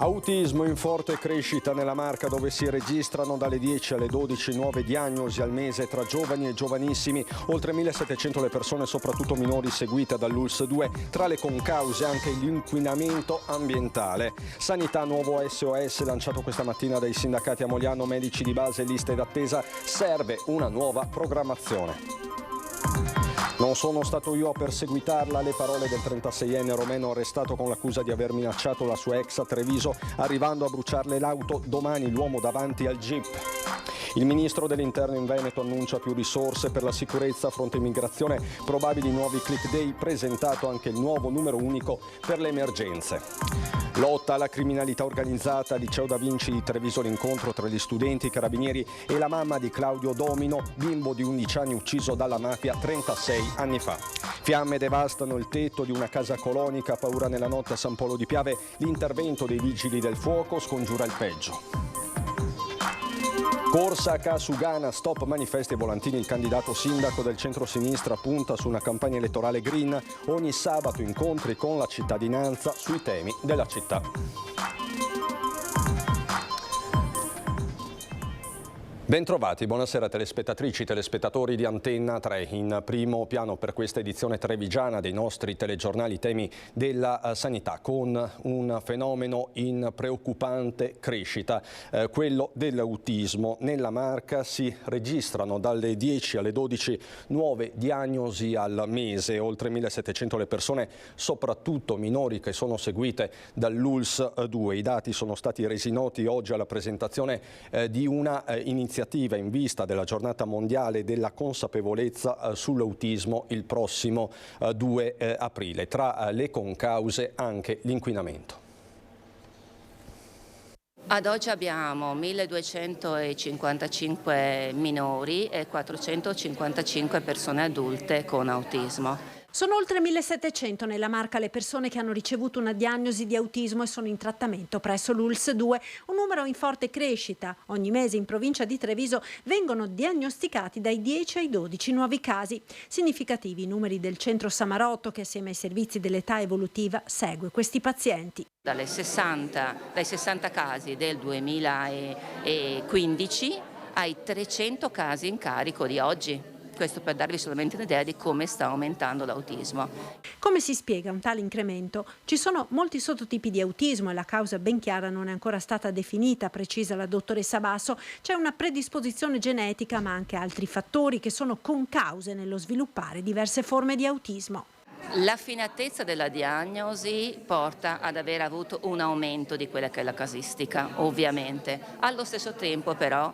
Autismo in forte crescita nella Marca, dove si registrano dalle 10 alle 12 nuove diagnosi al mese tra giovani e giovanissimi. Oltre 1.700 le persone, soprattutto minori, seguite dall'ULSS 2. Tra le concause anche l'inquinamento ambientale. Sanità, nuovo SOS lanciato questa mattina dai sindacati a Mogliano, medici di base, liste d'attesa. Serve una nuova programmazione. Non sono stato io a perseguitarla, le parole del 36enne romeno arrestato con l'accusa di aver minacciato la sua ex a Treviso, arrivando a bruciarle l'auto. Domani l'uomo davanti al GIP. Il ministro dell'Interno in Veneto annuncia più risorse per la sicurezza a fronte immigrazione, probabili nuovi click day, presentato anche il nuovo numero unico per le emergenze. Lotta alla criminalità organizzata, liceo Da Vinci di Treviso, l'incontro tra gli studenti, i carabinieri e la mamma di Claudio Domino, bimbo di 11 anni ucciso dalla mafia 36 anni fa. Fiamme devastano il tetto di una casa colonica, paura nella notte a San Polo di Piave, l'intervento dei vigili del fuoco scongiura il peggio. Corsa a Casugana, stop manifesti e volantini. Il candidato sindaco del centro-sinistra punta su una campagna elettorale green. Ogni sabato incontri con la cittadinanza sui temi della città. Bentrovati, buonasera telespettatrici, telespettatori di Antenna 3. In primo piano per questa edizione trevigiana dei nostri telegiornali temi della sanità, con un fenomeno in preoccupante crescita, quello dell'autismo. Nella Marca si registrano dalle 10 alle 12 nuove diagnosi al mese, oltre 1.700 le persone, soprattutto minori, che sono seguite dall'ULSS 2. I dati sono stati resi noti oggi alla presentazione di una iniziativa in vista della giornata mondiale della consapevolezza sull'autismo il prossimo 2 aprile. Tra le concause anche l'inquinamento. Ad oggi abbiamo 1.255 minori e 455 persone adulte con autismo. Sono oltre 1.700 nella Marca le persone che hanno ricevuto una diagnosi di autismo e sono in trattamento presso l'ULSS 2, un numero in forte crescita. Ogni mese in provincia di Treviso vengono diagnosticati dai 10 ai 12 nuovi casi. Significativi i numeri del centro Samarotto, che assieme ai servizi dell'età evolutiva segue questi pazienti. Dai 60 casi del 2015 ai 300 casi in carico di oggi. Questo per darvi solamente un'idea di come sta aumentando l'autismo. Come si spiega un tale incremento? Ci sono molti sottotipi di autismo e la causa ben chiara non è ancora stata definita, precisa la dottoressa Basso. C'è una predisposizione genetica, ma anche altri fattori che sono concause nello sviluppare diverse forme di autismo. L'affinatezza della diagnosi porta ad aver avuto un aumento di quella che è la casistica, ovviamente. Allo stesso tempo però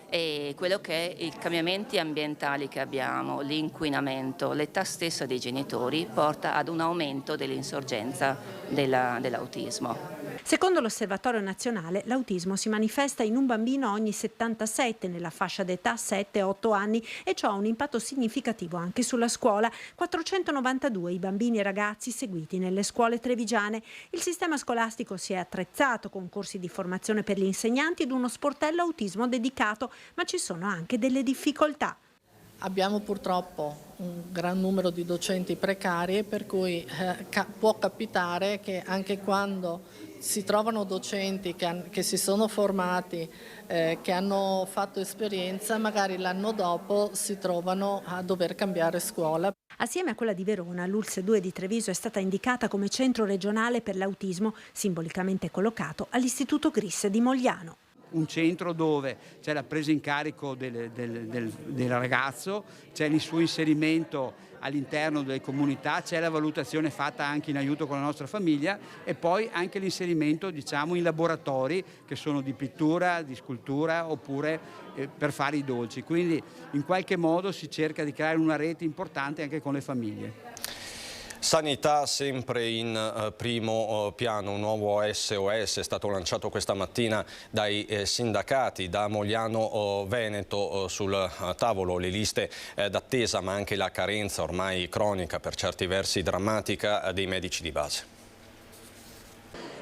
quello che è i cambiamenti ambientali che abbiamo, l'inquinamento, l'età stessa dei genitori porta ad un aumento dell'insorgenza dell'autismo. Secondo l'Osservatorio Nazionale, l'autismo si manifesta in un bambino ogni 77 nella fascia d'età 7-8 anni e ciò ha un impatto significativo anche sulla scuola. 492 i bambini e ragazzi seguiti nelle scuole trevigiane. Il sistema scolastico si è attrezzato con corsi di formazione per gli insegnanti ed uno sportello autismo dedicato, ma ci sono anche delle difficoltà. Abbiamo purtroppo un gran numero di docenti precari, per cui può capitare che anche quando si trovano docenti che si sono formati, che hanno fatto esperienza, magari l'anno dopo si trovano a dover cambiare scuola. Assieme a quella di Verona, l'ULSS 2 di Treviso è stata indicata come centro regionale per l'autismo, simbolicamente collocato all'Istituto GRIS di Mogliano. Un centro dove c'è la presa in carico del ragazzo, c'è il suo inserimento all'interno delle comunità, c'è la valutazione fatta anche in aiuto con la nostra famiglia e poi anche l'inserimento, diciamo, in laboratori che sono di pittura, di scultura oppure per fare i dolci. Quindi in qualche modo si cerca di creare una rete importante anche con le famiglie. Sanità sempre in primo piano, un nuovo SOS è stato lanciato questa mattina dai sindacati da Mogliano Veneto, sul tavolo le liste d'attesa ma anche la carenza ormai cronica, per certi versi drammatica, dei medici di base.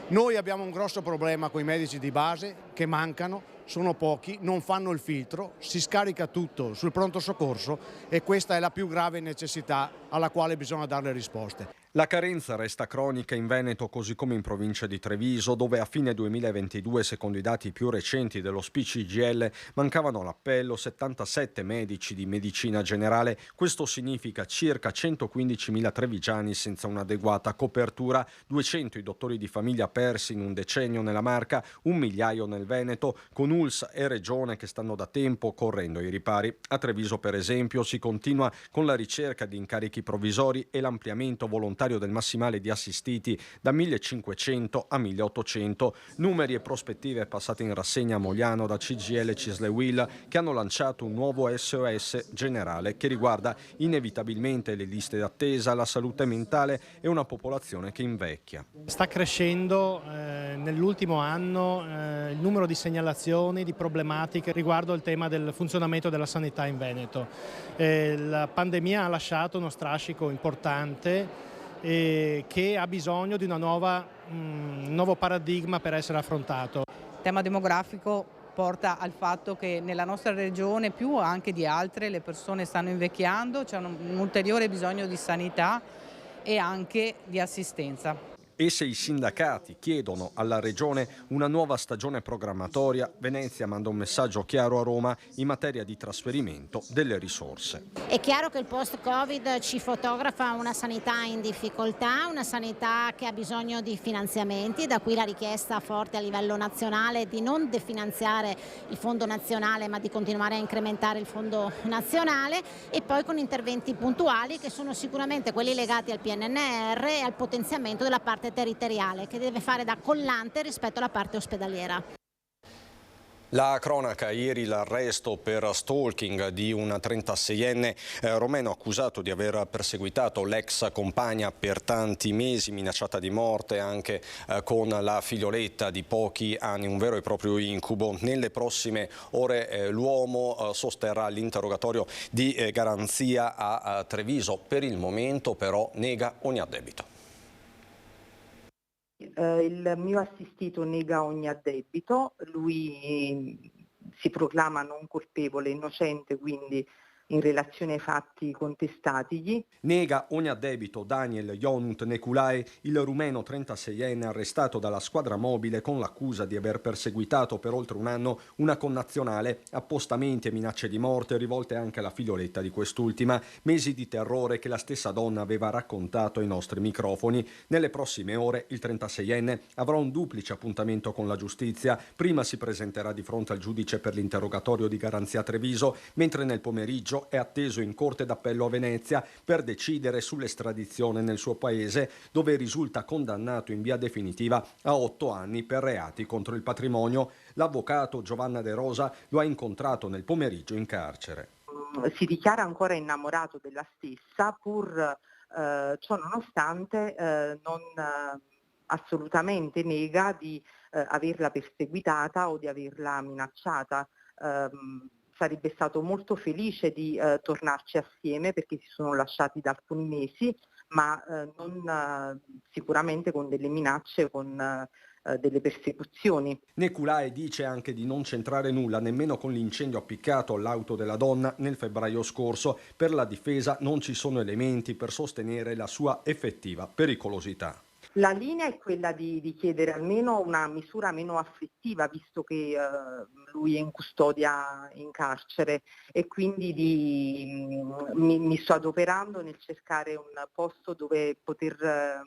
Noi abbiamo un grosso problema con i medici di base che mancano, sono pochi, non fanno il filtro, si scarica tutto sul pronto soccorso e questa è la più grave necessità alla quale bisogna dare le risposte. La carenza resta cronica in Veneto così come in provincia di Treviso, dove a fine 2022, secondo i dati più recenti dello SPCGL, mancavano all'appello 77 medici di medicina generale. Questo significa circa 115.000 trevigiani senza un'adeguata copertura, 200 i dottori di famiglia persi in un decennio nella Marca, 1 migliaio nel Veneto, con ULSS e Regione che stanno da tempo correndo ai ripari. A Treviso, per esempio, si continua con la ricerca di incarichi provvisori e l'ampliamento volontario del massimale di assistiti da 1.500 a 1.800, numeri e prospettive passate in rassegna a Mogliano da CGIL e CISL-UIL, che hanno lanciato un nuovo SOS generale che riguarda inevitabilmente le liste d'attesa, la salute mentale e una popolazione che invecchia. Sta crescendo nell'ultimo anno il numero di segnalazioni, di problematiche riguardo il tema del funzionamento della sanità in Veneto. La pandemia ha lasciato uno strascico importante che ha bisogno di un nuovo paradigma per essere affrontato. Il tema demografico porta al fatto che nella nostra regione, più anche di altre, le persone stanno invecchiando, c'è un ulteriore bisogno di sanità e anche di assistenza. E se i sindacati chiedono alla Regione una nuova stagione programmatoria, Venezia manda un messaggio chiaro a Roma in materia di trasferimento delle risorse. È chiaro che il post-Covid ci fotografa una sanità in difficoltà, una sanità che ha bisogno di finanziamenti, da qui la richiesta forte a livello nazionale di non definanziare il fondo nazionale ma di continuare a incrementare il fondo nazionale, e poi con interventi puntuali che sono sicuramente quelli legati al PNRR e al potenziamento della parte territoriale, che deve fare da collante rispetto alla parte ospedaliera. La cronaca, ieri l'arresto per stalking di un 36enne romeno accusato di aver perseguitato l'ex compagna per tanti mesi, minacciata di morte anche con la figlioletta di pochi anni, un vero e proprio incubo. Nelle prossime ore l'uomo sosterrà l'interrogatorio di garanzia a Treviso. Per il momento però nega ogni addebito. Il mio assistito nega ogni addebito, lui si proclama non colpevole, innocente, quindi in relazione ai fatti contestatigli. Nega ogni addebito Daniel Ionut Neculae, il rumeno 36enne arrestato dalla squadra mobile con l'accusa di aver perseguitato per oltre un anno una connazionale, appostamenti e minacce di morte rivolte anche alla figlioletta di quest'ultima, mesi di terrore che la stessa donna aveva raccontato ai nostri microfoni. Nelle prossime ore il 36enne avrà un duplice appuntamento con la giustizia. Prima si presenterà di fronte al giudice per l'interrogatorio di garanzia a Treviso, mentre nel pomeriggio è atteso in Corte d'Appello a Venezia per decidere sull'estradizione nel suo paese, dove risulta condannato in via definitiva a 8 anni per reati contro il patrimonio. L'avvocato Giovanna De Rosa lo ha incontrato nel pomeriggio in carcere. Si dichiara ancora innamorato della stessa, pur ciò nonostante non assolutamente nega di averla perseguitata o di averla minacciata. Sarebbe stato molto felice di tornarci assieme perché si sono lasciati da alcuni mesi, ma non sicuramente con delle minacce, con delle persecuzioni. Neculae dice anche di non c'entrare nulla nemmeno con l'incendio appiccato all'auto della donna nel febbraio scorso. Per la difesa non ci sono elementi per sostenere la sua effettiva pericolosità. La linea è quella di chiedere almeno una misura meno afflittiva, visto che lui è in custodia in carcere, e quindi mi sto adoperando nel cercare un posto dove poter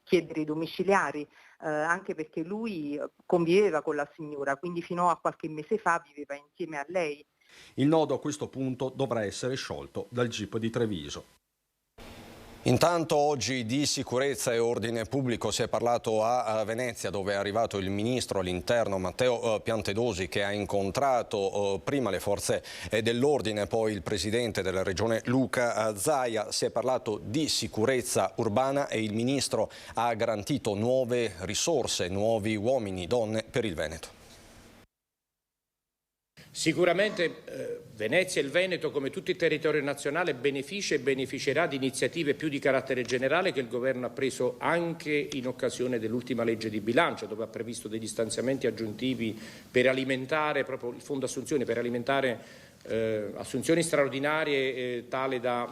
chiedere i domiciliari, anche perché lui conviveva con la signora, quindi fino a qualche mese fa viveva insieme a lei. Il nodo a questo punto dovrà essere sciolto dal GIP di Treviso. Intanto oggi di sicurezza e ordine pubblico si è parlato a Venezia, dove è arrivato il ministro all'interno Matteo Piantedosi, che ha incontrato prima le forze dell'ordine, poi il presidente della regione Luca Zaia. Si è parlato di sicurezza urbana e il ministro ha garantito nuove risorse, nuovi uomini, donne per il Veneto. Sicuramente Venezia e il Veneto, come tutto il territorio nazionale, beneficia e beneficerà di iniziative più di carattere generale che il Governo ha preso anche in occasione dell'ultima legge di bilancio, dove ha previsto degli stanziamenti aggiuntivi per alimentare proprio il fondo assunzioni, per alimentare assunzioni straordinarie tale da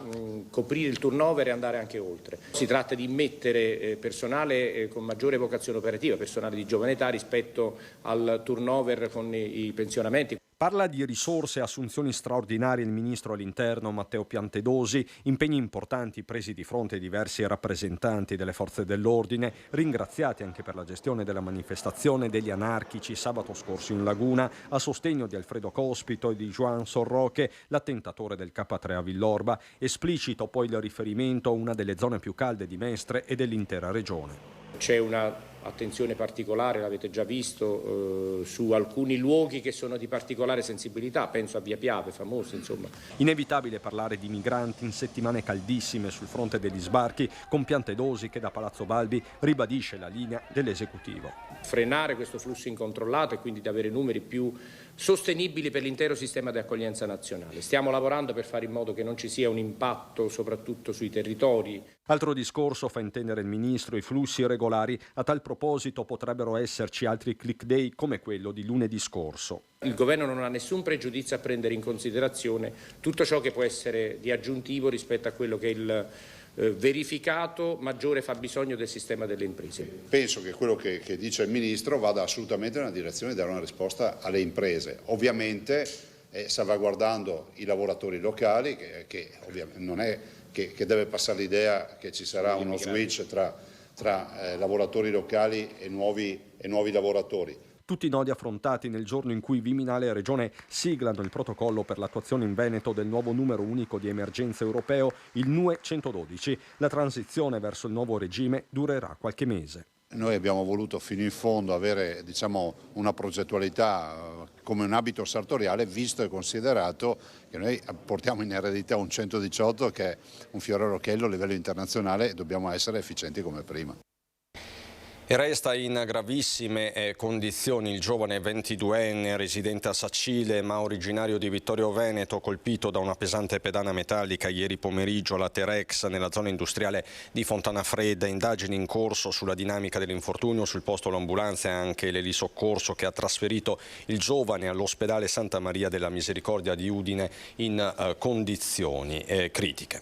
coprire il turnover e andare anche oltre. Si tratta di immettere personale con maggiore vocazione operativa, personale di giovane età rispetto al turnover con i pensionamenti. Parla di risorse e assunzioni straordinarie il ministro all'interno Matteo Piantedosi, impegni importanti presi di fronte ai diversi rappresentanti delle forze dell'ordine, ringraziati anche per la gestione della manifestazione degli anarchici sabato scorso in Laguna, a sostegno di Alfredo Cospito e di Joan Sorroche, l'attentatore del K3 a Villorba, esplicito poi il riferimento a una delle zone più calde di Mestre e dell'intera regione. C'è una attenzione particolare, l'avete già visto, su alcuni luoghi che sono di particolare sensibilità, penso a Via Piave, famosa insomma. Inevitabile parlare di migranti in settimane caldissime sul fronte degli sbarchi, con Piantedosi che da Palazzo Balbi ribadisce la linea dell'esecutivo. Frenare questo flusso incontrollato e quindi di avere numeri più sostenibili per l'intero sistema di accoglienza nazionale. Stiamo lavorando per fare in modo che non ci sia un impatto soprattutto sui territori. Altro discorso fa intendere il ministro i flussi irregolari. A tal proposito potrebbero esserci altri click day come quello di lunedì scorso. Il governo non ha nessun pregiudizio a prendere in considerazione tutto ciò che può essere di aggiuntivo rispetto a quello che il verificato maggiore fabbisogno del sistema delle imprese. Penso che quello che dice il Ministro vada assolutamente nella direzione di dare una risposta alle imprese, ovviamente salvaguardando i lavoratori locali, che ovviamente non è che deve passare l'idea che ci sarà uno switch tra lavoratori locali e nuovi lavoratori. Tutti i nodi affrontati nel giorno in cui Viminale e Regione siglano il protocollo per l'attuazione in Veneto del nuovo numero unico di emergenza europeo, il NUE 112. La transizione verso il nuovo regime durerà qualche mese. Noi abbiamo voluto fino in fondo avere una progettualità come un abito sartoriale, visto e considerato che noi portiamo in eredità un 118 che è un fiore all'occhiello a livello internazionale e dobbiamo essere efficienti come prima. E resta in gravissime condizioni il giovane 22enne residente a Sacile ma originario di Vittorio Veneto, colpito da una pesante pedana metallica ieri pomeriggio alla Terex nella zona industriale di Fontana Fredda. Indagini in corso sulla dinamica dell'infortunio, sul posto l'ambulanza e anche l'elisoccorso che ha trasferito il giovane all'ospedale Santa Maria della Misericordia di Udine in condizioni critiche.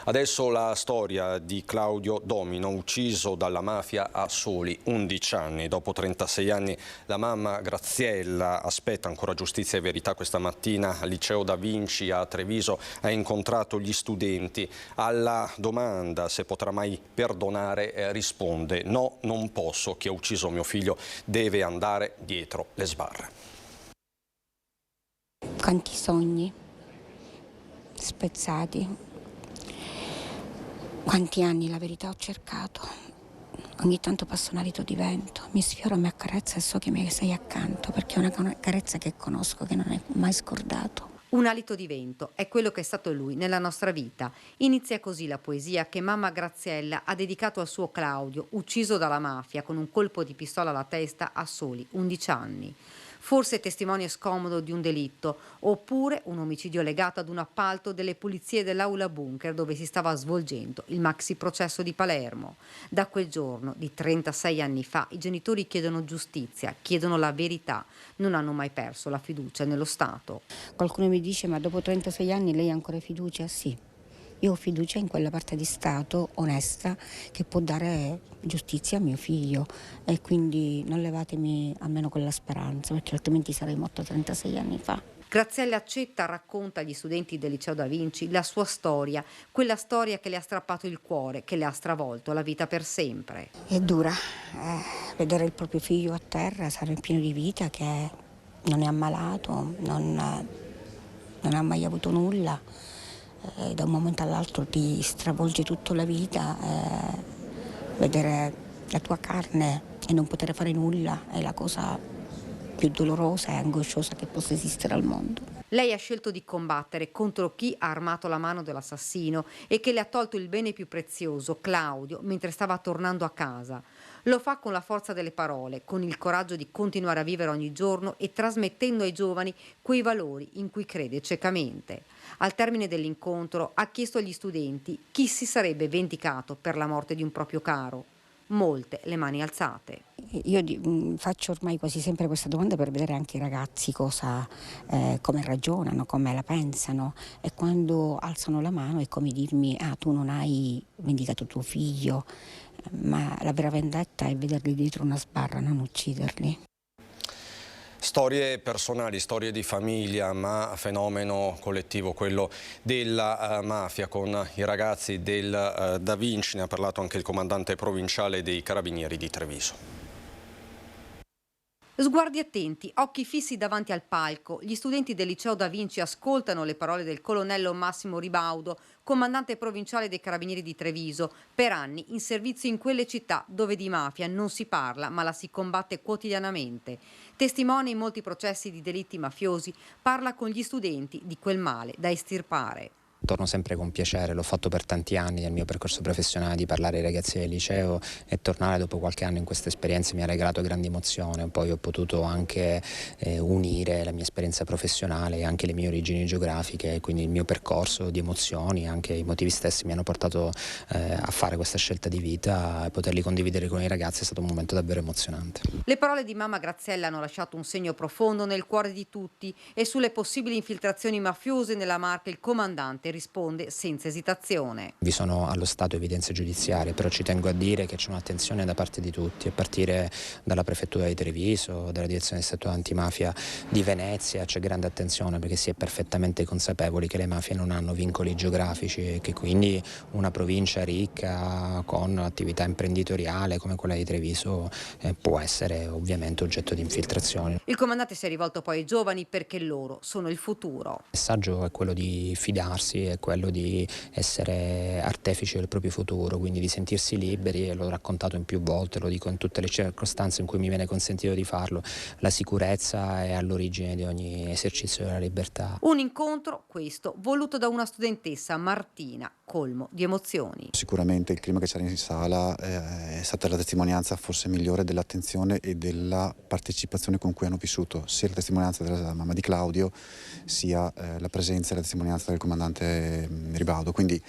Adesso la storia di Claudio Domino, ucciso dalla mafia a soli 11 anni. Dopo 36 anni la mamma Graziella aspetta ancora giustizia e verità. Questa mattina al liceo Da Vinci a Treviso ha incontrato gli studenti. Alla domanda se potrà mai perdonare risponde: no, non posso, chi ha ucciso mio figlio deve andare dietro le sbarre. Quanti sogni spezzati. Quanti anni la verità ho cercato. Ogni tanto passa un alito di vento, mi sfiora, mi accarezza e so che mi sei accanto, perché è una carezza che conosco, che non è mai scordato. Un alito di vento è quello che è stato lui nella nostra vita. Inizia così la poesia che mamma Graziella ha dedicato al suo Claudio, ucciso dalla mafia con un colpo di pistola alla testa a soli 11 anni. Forse testimone scomodo di un delitto, oppure un omicidio legato ad un appalto delle pulizie dell'aula bunker dove si stava svolgendo il maxi processo di Palermo. Da quel giorno, di 36 anni fa, i genitori chiedono giustizia, chiedono la verità, non hanno mai perso la fiducia nello Stato. Qualcuno mi dice: ma dopo 36 anni lei ha ancora fiducia? Sì. Io ho fiducia in quella parte di Stato onesta che può dare giustizia a mio figlio e quindi non levatemi almeno quella speranza, perché altrimenti sarei morta 36 anni fa. Graziella Accetta racconta agli studenti del liceo Da Vinci la sua storia, quella storia che le ha strappato il cuore, che le ha stravolto la vita per sempre. È dura vedere il proprio figlio a terra, sarà pieno di vita, che non è ammalato, non ha mai avuto nulla. Da un momento all'altro ti stravolge tutta la vita, vedere la tua carne e non poter fare nulla è la cosa più dolorosa e angosciosa che possa esistere al mondo. Lei ha scelto di combattere contro chi ha armato la mano dell'assassino e che le ha tolto il bene più prezioso, Claudio, mentre stava tornando a casa. Lo fa con la forza delle parole, con il coraggio di continuare a vivere ogni giorno e trasmettendo ai giovani quei valori in cui crede ciecamente. Al termine dell'incontro ha chiesto agli studenti chi si sarebbe vendicato per la morte di un proprio caro. molte le mani alzate. Io faccio ormai quasi sempre questa domanda per vedere anche i ragazzi come ragionano, come la pensano, e quando alzano la mano è come dirmi: ah, tu non hai vendicato tuo figlio, ma la vera vendetta è vederli dietro una sbarra, non ucciderli. Storie personali, storie di famiglia, ma fenomeno collettivo, quello della mafia. Con i ragazzi del Da Vinci ne ha parlato anche il comandante provinciale dei Carabinieri di Treviso. Sguardi attenti, occhi fissi davanti al palco. Gli studenti del liceo Da Vinci ascoltano le parole del colonnello Massimo Ribaudo, comandante provinciale dei Carabinieri di Treviso, per anni in servizio in quelle città dove di mafia non si parla ma la si combatte quotidianamente. Testimone in molti processi di delitti mafiosi, parla con gli studenti di quel male da estirpare. Torno sempre con piacere, l'ho fatto per tanti anni nel mio percorso professionale, di parlare ai ragazzi del liceo, e tornare dopo qualche anno in questa esperienza mi ha regalato grande emozione. Poi ho potuto anche unire la mia esperienza professionale e anche le mie origini geografiche, quindi il mio percorso di emozioni, anche i motivi stessi mi hanno portato a fare questa scelta di vita, e poterli condividere con i ragazzi è stato un momento davvero emozionante. Le parole di mamma Graziella hanno lasciato un segno profondo nel cuore di tutti, e sulle possibili infiltrazioni mafiose nella Marca il comandante risponde senza esitazione. Vi sono allo stato evidenze giudiziarie, però ci tengo a dire che c'è un'attenzione da parte di tutti, a partire dalla prefettura di Treviso, dalla direzione di Stato antimafia di Venezia. C'è grande attenzione perché si è perfettamente consapevoli che le mafie non hanno vincoli geografici e che quindi una provincia ricca con attività imprenditoriale come quella di Treviso può essere ovviamente oggetto di infiltrazioni. Il comandante si è rivolto poi ai giovani perché loro sono il futuro. Il messaggio è quello di fidarsi, è quello di essere artefici del proprio futuro, quindi di sentirsi liberi, e l'ho raccontato in più volte, lo dico in tutte le circostanze in cui mi viene consentito di farlo. La sicurezza è all'origine di ogni esercizio della libertà. Un incontro, questo, voluto da una studentessa, Martina, colmo di emozioni. Sicuramente il clima che c'era in sala è stata la testimonianza forse migliore dell'attenzione e della partecipazione con cui hanno vissuto, sia la testimonianza della mamma di Claudio, sia la presenza e la testimonianza del comandante Ribaudo, quindi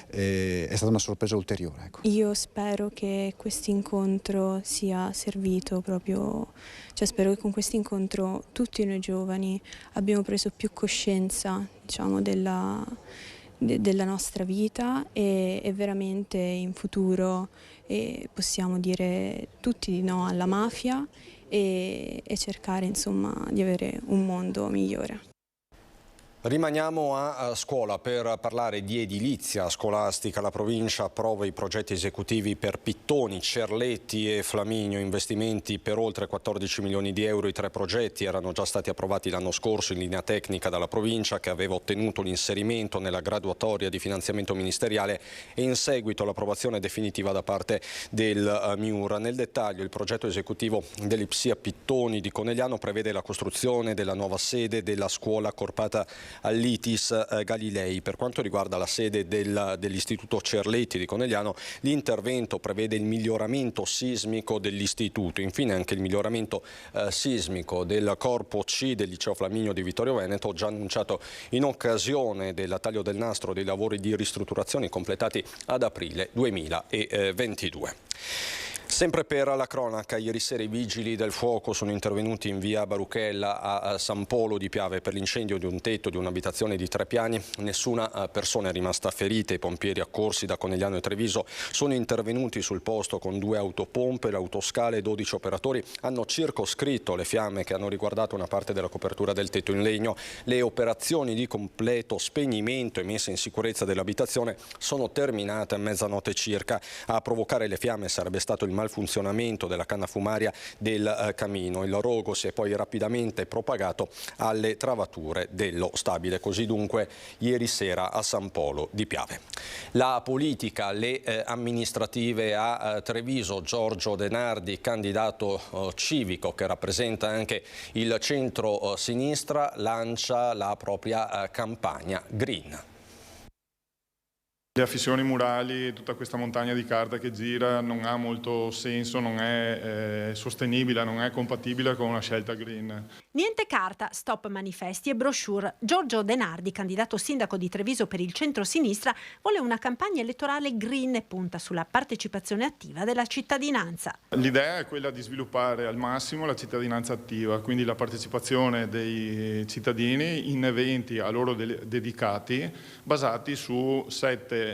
è stata una sorpresa ulteriore. Ecco. Io spero che questo incontro sia servito proprio, spero che con questo incontro tutti noi giovani abbiamo preso più coscienza, diciamo, della nostra vita, e veramente in futuro possiamo dire tutti di no alla mafia e cercare, insomma, di avere un mondo migliore. Rimaniamo a scuola per parlare di edilizia scolastica. La provincia approva i progetti esecutivi per Pittoni, Cerletti e Flaminio, investimenti per oltre 14 milioni di euro. I 3 progetti erano già stati approvati l'anno scorso in linea tecnica dalla provincia, che aveva ottenuto l'inserimento nella graduatoria di finanziamento ministeriale, e in seguito l'approvazione definitiva da parte del MIUR. Nel dettaglio, il progetto esecutivo dell'Ipsia Pittoni di Conegliano prevede la costruzione della nuova sede della scuola accorpata all'ITIS Galilei. Per quanto riguarda la sede dell'Istituto Cerletti di Conegliano, l'intervento prevede il miglioramento sismico dell'istituto, infine anche il miglioramento sismico del corpo C del Liceo Flaminio di Vittorio Veneto, già annunciato in occasione del taglio del nastro dei lavori di ristrutturazione completati ad aprile 2022. Sempre per la cronaca, ieri sera i vigili del fuoco sono intervenuti in via Baruchella a San Polo di Piave per l'incendio di un tetto di un'abitazione di 3 piani. Nessuna persona è rimasta ferita. I pompieri accorsi da Conegliano e Treviso sono intervenuti sul posto con 2 autopompe, l'autoscale e 12 operatori hanno circoscritto le fiamme che hanno riguardato una parte della copertura del tetto in legno. Le operazioni di completo spegnimento e messa in sicurezza dell'abitazione sono terminate a mezzanotte circa. A provocare le fiamme sarebbe stato il malfunzionamento della canna fumaria del camino. Il rogo si è poi rapidamente propagato alle travature dello stabile. Così dunque ieri sera a San Polo di Piave. La politica, le amministrative a Treviso. Giorgio Denardi, candidato civico che rappresenta anche il centro-sinistra, lancia la propria campagna Green. Le affissioni murali, tutta questa montagna di carta che gira non ha molto senso, non è sostenibile, non è compatibile con una scelta green. Niente carta, stop manifesti e brochure. Giorgio Denardi, candidato sindaco di Treviso per il centro-sinistra, vuole una campagna elettorale green e punta sulla partecipazione attiva della cittadinanza. L'idea è quella di sviluppare al massimo la cittadinanza attiva, quindi la partecipazione dei cittadini in eventi a loro dedicati, basati su 7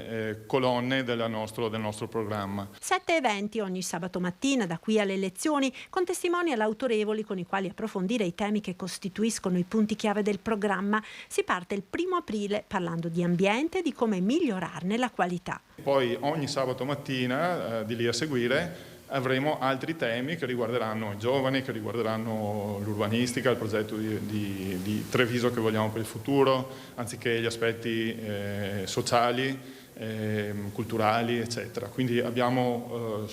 colonne del nostro programma. 7 eventi ogni sabato mattina da qui alle elezioni, con testimonial autorevoli con i quali approfondire i temi che costituiscono i punti chiave del programma. Si parte il 1° aprile parlando di ambiente e di come migliorarne la qualità. Poi ogni sabato mattina, di lì a seguire, avremo altri temi che riguarderanno i giovani, che riguarderanno l'urbanistica, il progetto di Treviso che vogliamo per il futuro, anziché gli aspetti sociali, culturali, eccetera. Quindi abbiamo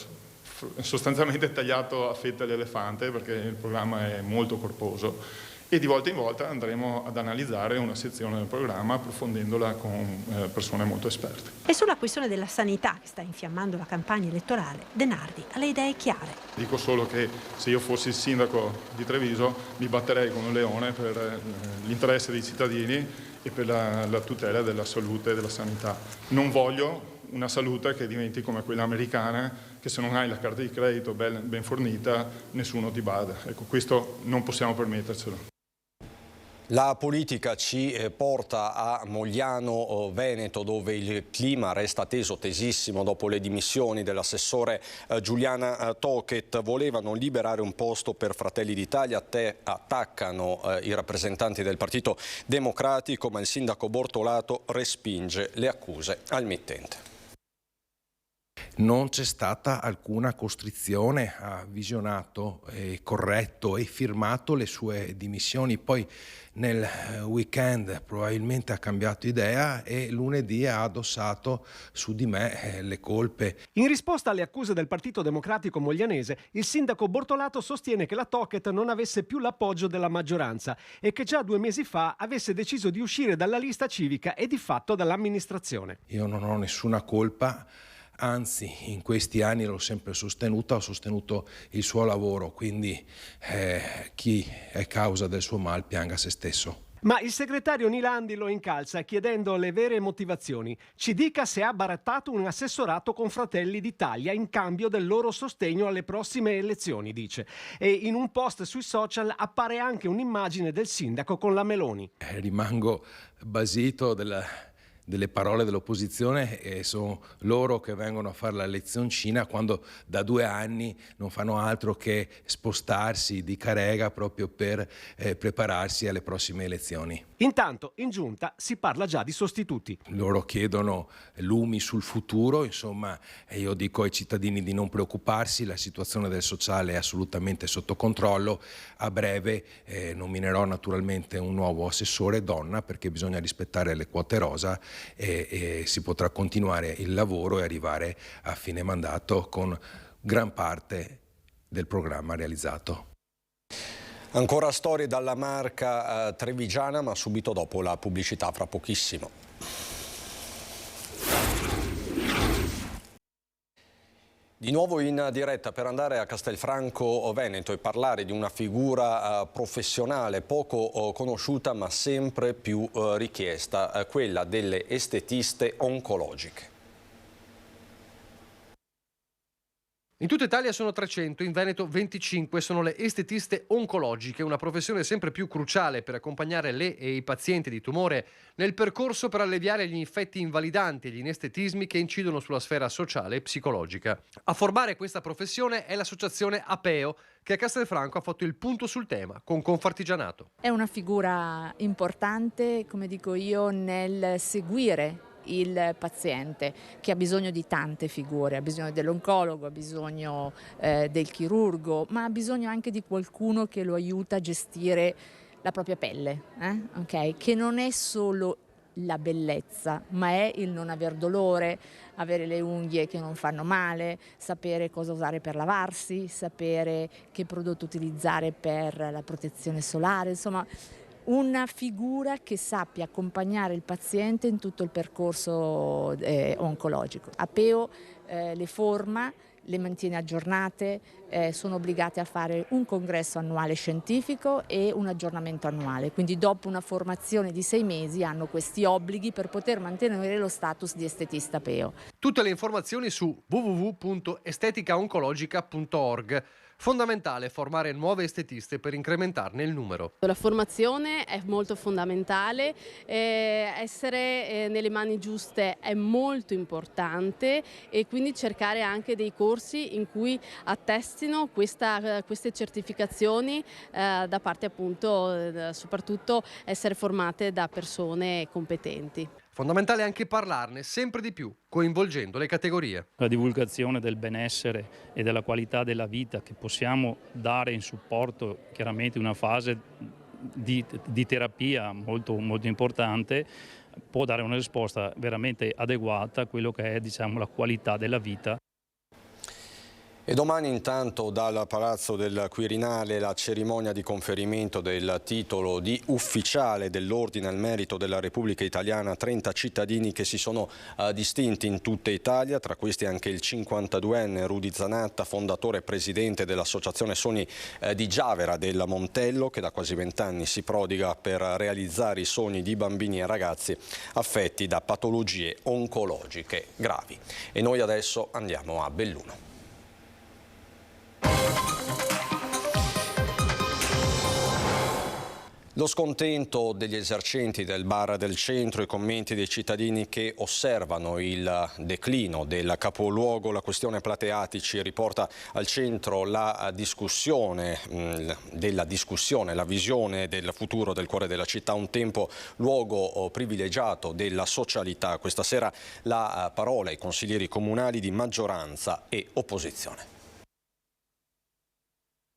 sostanzialmente tagliato a fette l'elefante, perché il programma è molto corposo, e di volta in volta andremo ad analizzare una sezione del programma approfondendola con persone molto esperte. E sulla questione della sanità che sta infiammando la campagna elettorale, Denardi ha le idee chiare. Dico solo che se io fossi il sindaco di Treviso mi batterei come un leone per l'interesse dei cittadini e per la tutela della salute e della sanità. Non voglio una salute che diventi come quella americana, che se non hai la carta di credito ben fornita nessuno ti bada. Ecco, questo non possiamo permettercelo. La politica ci porta a Mogliano Veneto, dove il clima resta teso, tesissimo, dopo le dimissioni dell'assessore Giuliana Tocchet. Volevano liberare un posto per Fratelli d'Italia, attaccano i rappresentanti del Partito Democratico, ma il sindaco Bortolato respinge le accuse al mittente. Non c'è stata alcuna costrizione, ha visionato, corretto e firmato le sue dimissioni. Poi nel weekend probabilmente ha cambiato idea e lunedì ha addossato su di me le colpe. In risposta alle accuse del Partito Democratico moglianese, il sindaco Bortolato sostiene che la Tocchet non avesse più l'appoggio della maggioranza e che già 2 mesi fa avesse deciso di uscire dalla lista civica e di fatto dall'amministrazione. Io non ho nessuna colpa. Anzi, in questi anni l'ho sempre sostenuta, ho sostenuto il suo lavoro, quindi chi è causa del suo mal pianga se stesso. Ma il segretario Nilandi lo incalza chiedendo le vere motivazioni. Ci dica se ha barattato un assessorato con Fratelli d'Italia in cambio del loro sostegno alle prossime elezioni, dice. E in un post sui social appare anche un'immagine del sindaco con la Meloni. Rimango basito delle parole dell'opposizione, e sono loro che vengono a fare la lezioncina quando da 2 anni non fanno altro che spostarsi di carega proprio per prepararsi alle prossime elezioni. Intanto in giunta si parla già di sostituti. Loro chiedono lumi sul futuro, insomma, e io dico ai cittadini di non preoccuparsi, la situazione del sociale è assolutamente sotto controllo. A breve nominerò naturalmente un nuovo assessore donna, perché bisogna rispettare le quote rosa, e si potrà continuare il lavoro e arrivare a fine mandato con gran parte del programma realizzato. Ancora storie dalla Marca trevigiana, ma subito dopo la pubblicità, fra pochissimo. Di nuovo in diretta per andare a Castelfranco Veneto e parlare di una figura professionale poco conosciuta ma sempre più richiesta, quella delle estetiste oncologiche. In tutta Italia sono 300, in Veneto 25 sono le estetiste oncologiche, una professione sempre più cruciale per accompagnare le e i pazienti di tumore nel percorso per alleviare gli infetti invalidanti e gli inestetismi che incidono sulla sfera sociale e psicologica. A formare questa professione è l'associazione Apeo, che a Castelfranco ha fatto il punto sul tema con Confartigianato. È una figura importante, come dico io, nel seguire il paziente, che ha bisogno di tante figure, ha bisogno dell'oncologo, ha bisogno del chirurgo, ma ha bisogno anche di qualcuno che lo aiuta a gestire la propria pelle, okay? Che non è solo la bellezza, ma è il non aver dolore, avere le unghie che non fanno male, sapere cosa usare per lavarsi, sapere che prodotto utilizzare per la protezione solare, insomma una figura che sappia accompagnare il paziente in tutto il percorso oncologico. Apeo le forma, le mantiene aggiornate, sono obbligate a fare un congresso annuale scientifico e un aggiornamento annuale, quindi dopo una formazione di 6 mesi hanno questi obblighi per poter mantenere lo status di estetista Apeo. Tutte le informazioni su www.esteticaoncologica.org. Fondamentale formare nuove estetiste per incrementarne il numero. La formazione è molto fondamentale, essere nelle mani giuste è molto importante e quindi cercare anche dei corsi in cui attestino queste certificazioni da parte appunto, soprattutto essere formate da persone competenti. Fondamentale anche parlarne sempre di più, coinvolgendo le categorie. La divulgazione del benessere e della qualità della vita che possiamo dare in supporto, chiaramente una fase di terapia molto importante, può dare una risposta veramente adeguata a quello che è, diciamo, la qualità della vita. E domani intanto dal Palazzo del Quirinale la cerimonia di conferimento del titolo di ufficiale dell'Ordine al Merito della Repubblica Italiana a 30 cittadini che si sono distinti in tutta Italia, tra questi anche il 52enne Rudy Zanatta, fondatore e presidente dell'Associazione Sogni di Giavera del Montello, che da quasi 20 anni si prodiga per realizzare i sogni di bambini e ragazzi affetti da patologie oncologiche gravi. E noi adesso andiamo a Belluno. Lo scontento degli esercenti del bar del centro, i commenti dei cittadini che osservano il declino del capoluogo, la questione Plateatici riporta al centro la discussione, la visione del futuro del cuore della città, un tempo luogo privilegiato della socialità. Questa sera la parola ai consiglieri comunali di maggioranza e opposizione.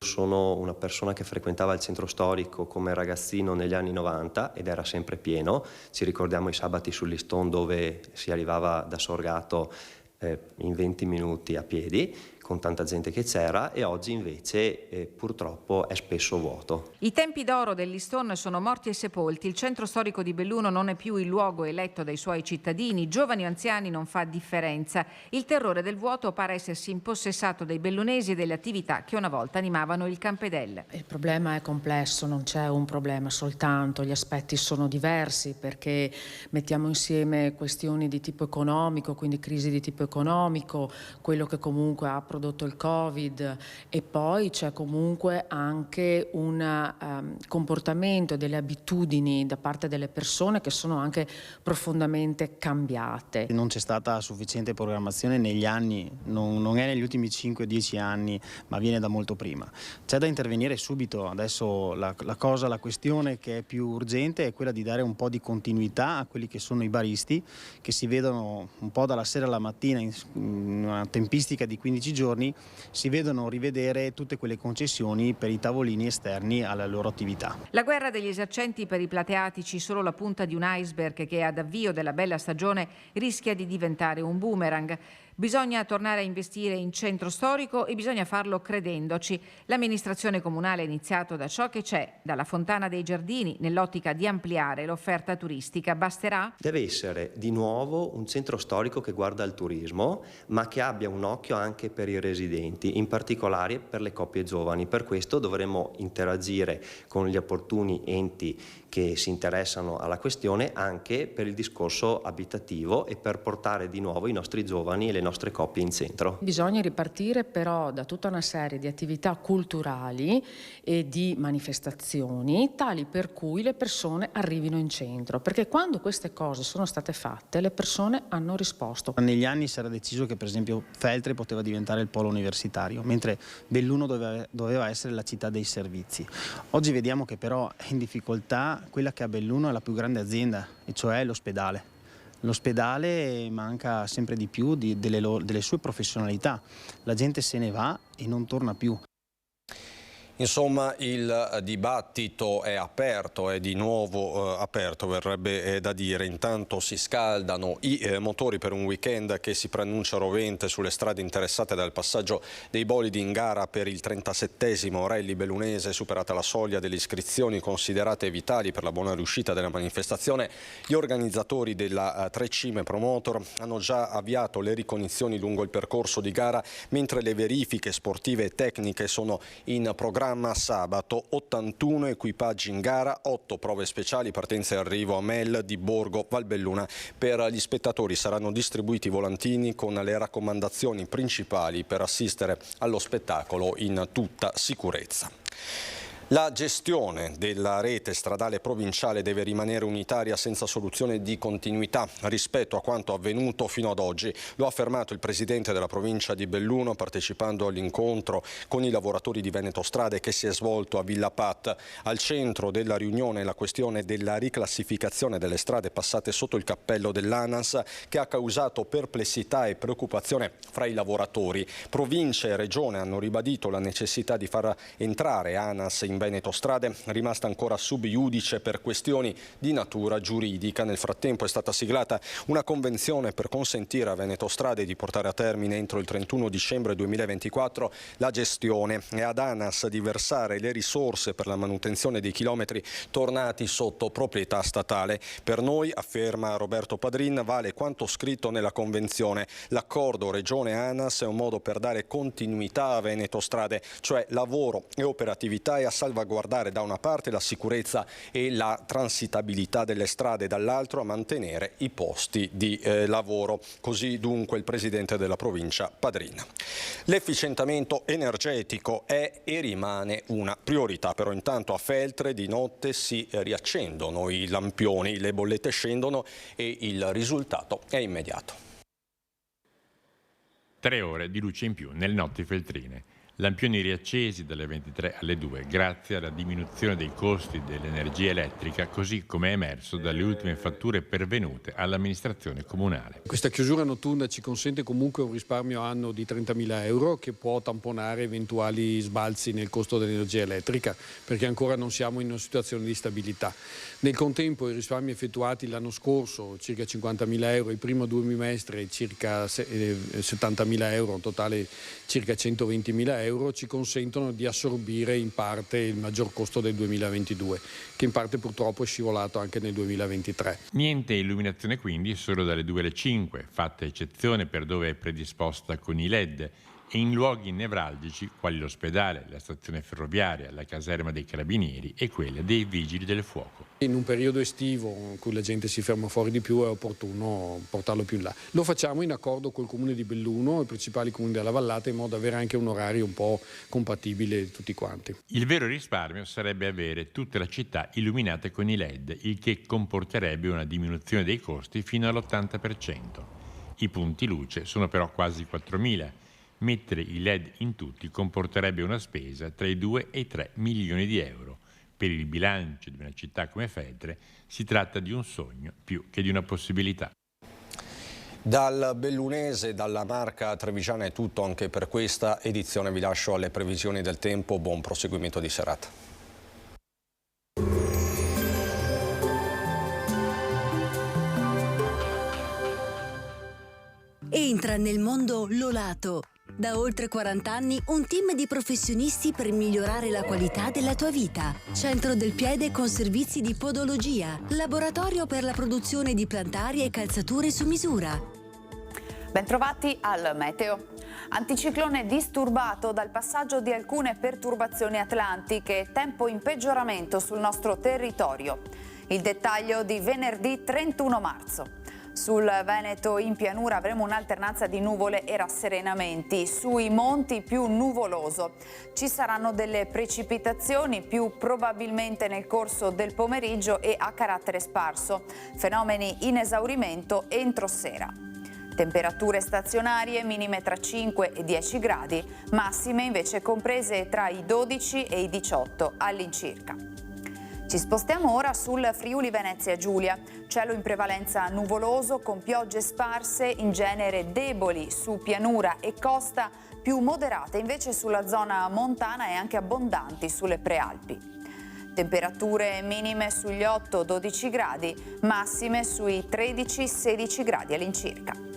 Sono una persona che frequentava il centro storico come ragazzino negli anni 90 ed era sempre pieno. Ci ricordiamo i sabati sull'Iston dove si arrivava da Sorgato in 20 minuti a piedi, con tanta gente che c'era, e oggi invece purtroppo è spesso vuoto. I tempi d'oro dell'Iston sono morti e sepolti. Il centro storico di Belluno non è più il luogo eletto dai suoi cittadini, giovani o anziani non fa differenza. Il terrore del vuoto pare essersi impossessato dei bellunesi e delle attività che una volta animavano il Campedel. Il problema è complesso, non c'è un problema soltanto, gli aspetti sono diversi perché mettiamo insieme questioni di tipo economico, quindi crisi di tipo economico, quello che comunque ha prodotto il Covid, e poi c'è comunque anche un comportamento, delle abitudini da parte delle persone che sono anche profondamente cambiate. Non c'è stata sufficiente programmazione negli anni, non è negli ultimi 5-10 anni, ma viene da molto prima. C'è da intervenire subito. Adesso la questione che è più urgente è quella di dare un po' di continuità a quelli che sono i baristi, che si vedono un po' dalla sera alla mattina in una tempistica di 15 giorni, si vedono rivedere tutte quelle concessioni per i tavolini esterni alla loro attività. La guerra degli esercenti per i plateatici, solo la punta di un iceberg che ad avvio della bella stagione rischia di diventare un boomerang. Bisogna tornare a investire in centro storico e bisogna farlo credendoci. L'amministrazione comunale ha iniziato da ciò che c'è, dalla Fontana dei Giardini, nell'ottica di ampliare l'offerta turistica. Basterà? Deve essere di nuovo un centro storico che guarda al turismo, ma che abbia un occhio anche per i residenti, in particolare per le coppie giovani. Per questo dovremo interagire con gli opportuni enti che si interessano alla questione anche per il discorso abitativo e per portare di nuovo i nostri giovani e le nostre coppie in centro. Bisogna ripartire però da tutta una serie di attività culturali e di manifestazioni tali per cui le persone arrivino in centro, perché quando queste cose sono state fatte le persone hanno risposto. Negli anni si era deciso che per esempio Feltre poteva diventare il polo universitario, mentre Belluno doveva essere la città dei servizi. Oggi vediamo che però è in difficoltà quella che a Belluno è la più grande azienda, e cioè l'ospedale. L'ospedale manca sempre di più delle sue professionalità. La gente se ne va e non torna più. Insomma, il dibattito è aperto, è di nuovo aperto, verrebbe da dire. Intanto si scaldano i motori per un weekend che si preannuncia rovente sulle strade interessate dal passaggio dei bolidi in gara per il 37esimo rally bellunese. Superata la soglia delle iscrizioni considerate vitali per la buona riuscita della manifestazione, gli organizzatori della Tre Cime Promotor hanno già avviato le ricognizioni lungo il percorso di gara, mentre le verifiche sportive e tecniche sono in programma. Sabato 81 equipaggi in gara, 8 prove speciali, partenza e arrivo a Mel di Borgo Valbelluna. Per gli spettatori saranno distribuiti volantini con le raccomandazioni principali per assistere allo spettacolo in tutta sicurezza. La gestione della rete stradale provinciale deve rimanere unitaria senza soluzione di continuità rispetto a quanto avvenuto fino ad oggi. Lo ha affermato il presidente della provincia di Belluno partecipando all'incontro con i lavoratori di Veneto Strade che si è svolto a Villa Pat. Al centro della riunione la questione della riclassificazione delle strade passate sotto il cappello dell'ANAS, che ha causato perplessità e preoccupazione fra i lavoratori. Provincia e Regione hanno ribadito la necessità di far entrare ANAS in Veneto Strade, rimasta ancora sub iudice per questioni di natura giuridica. Nel frattempo è stata siglata una convenzione per consentire a Veneto Strade di portare a termine entro il 31 dicembre 2024 la gestione e ad ANAS di versare le risorse per la manutenzione dei chilometri tornati sotto proprietà statale. Per noi, afferma Roberto Padrin, vale quanto scritto nella convenzione. L'accordo Regione-ANAS è un modo per dare continuità a Veneto Strade, cioè lavoro e operatività, e a salvaguardare da una parte la sicurezza e la transitabilità delle strade, dall'altro a mantenere i posti di lavoro. Così dunque il presidente della provincia Padrin. L'efficientamento energetico è e rimane una priorità, però intanto a Feltre di notte si riaccendono i lampioni, le bollette scendono e il risultato è immediato. 3 ore di luce in più nelle notti feltrine. Lampioni riaccesi dalle 23 alle 2 grazie alla diminuzione dei costi dell'energia elettrica, così come è emerso dalle ultime fatture pervenute all'amministrazione comunale. Questa chiusura notturna ci consente comunque un risparmio anno di 30.000 euro che può tamponare eventuali sbalzi nel costo dell'energia elettrica, perché ancora non siamo in una situazione di stabilità. Nel contempo i risparmi effettuati l'anno scorso, circa 50.000 euro, il primo 2 bimestre circa 70.000 euro, in totale circa 120.000 euro, ci consentono di assorbire in parte il maggior costo del 2022, che in parte purtroppo è scivolato anche nel 2023. Niente illuminazione quindi solo dalle 2 alle 5, fatta eccezione per dove è predisposta con i LED, e in luoghi nevralgici quali l'ospedale, la stazione ferroviaria, la caserma dei carabinieri e quella dei vigili del fuoco. In un periodo estivo in cui la gente si ferma fuori di più è opportuno portarlo più in là. Lo facciamo in accordo col comune di Belluno e i principali comuni della Vallata, in modo da avere anche un orario un po' compatibile di tutti quanti. Il vero risparmio sarebbe avere tutta la città illuminata con i LED, il che comporterebbe una diminuzione dei costi fino all'80%. I punti luce sono però quasi 4.000. Mettere i LED in tutti comporterebbe una spesa tra i 2 e i 3 milioni di euro. Per il bilancio di una città come Feltre si tratta di un sogno più che di una possibilità. Dal bellunese, dalla Marca trevigiana è tutto anche per questa edizione. Vi lascio alle previsioni del tempo. Buon proseguimento di serata. Entra nel mondo Lolato. Da oltre 40 anni un team di professionisti per migliorare la qualità della tua vita. Centro del piede con servizi di podologia. Laboratorio per la produzione di plantari e calzature su misura. Bentrovati al meteo. Anticiclone disturbato dal passaggio di alcune perturbazioni atlantiche. Tempo in peggioramento sul nostro territorio. Il dettaglio di venerdì 31 marzo. Sul Veneto in pianura avremo un'alternanza di nuvole e rasserenamenti, sui monti più nuvoloso. Ci saranno delle precipitazioni più probabilmente nel corso del pomeriggio e a carattere sparso, fenomeni in esaurimento entro sera. Temperature stazionarie minime tra 5 e 10 gradi, massime invece comprese tra i 12 e i 18 all'incirca. Ci spostiamo ora sul Friuli Venezia Giulia. Cielo in prevalenza nuvoloso con piogge sparse, in genere deboli su pianura e costa, più moderate invece sulla zona montana e anche abbondanti sulle prealpi. Temperature minime sugli 8-12 gradi, massime sui 13-16 gradi all'incirca.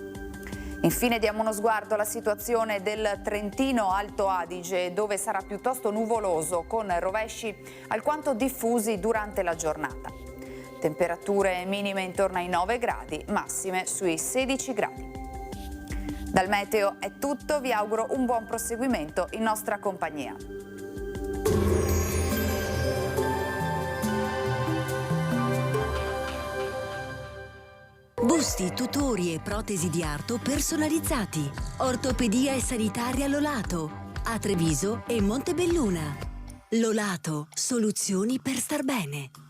Infine diamo uno sguardo alla situazione del Trentino Alto Adige, dove sarà piuttosto nuvoloso con rovesci alquanto diffusi durante la giornata. Temperature minime intorno ai 9 gradi, massime sui 16 gradi. Dal meteo è tutto, vi auguro un buon proseguimento in nostra compagnia. Busti, tutori e protesi di arto personalizzati. Ortopedia e sanitaria Lolato. A Treviso e Montebelluna. Lolato, soluzioni per star bene.